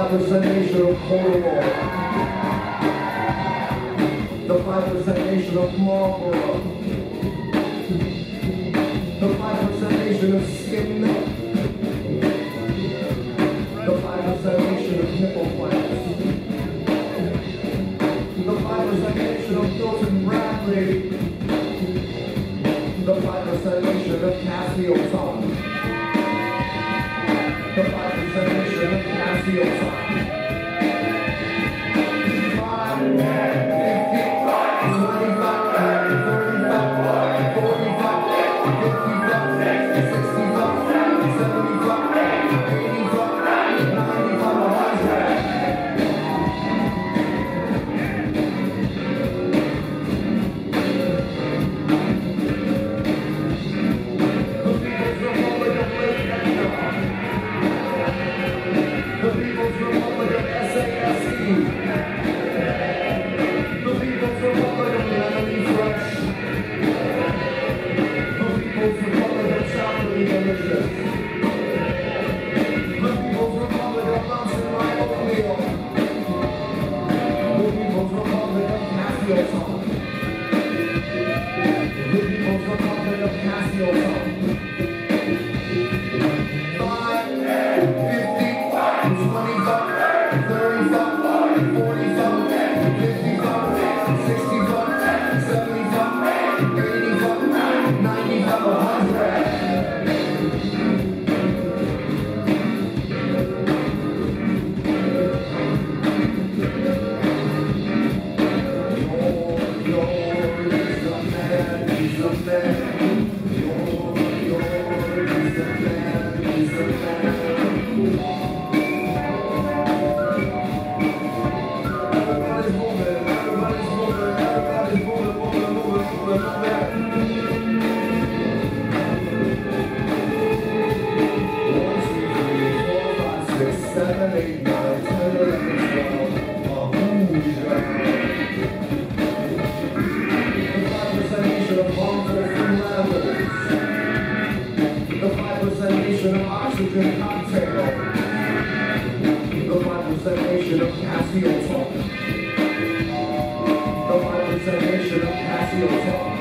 5% nation of Cornwall, the 5% nation of Marlborough, the 5% nation of skim milk, the 5% nation of nipple plants, the 5% nation of Milton Bradley, the 5% nation of Cassio Tom, the 5% nation of Cassio Tom. 5% nation of oxygen cocktail, the 5% nation of Cassio Talk, the 5% nation of Cassio Talk.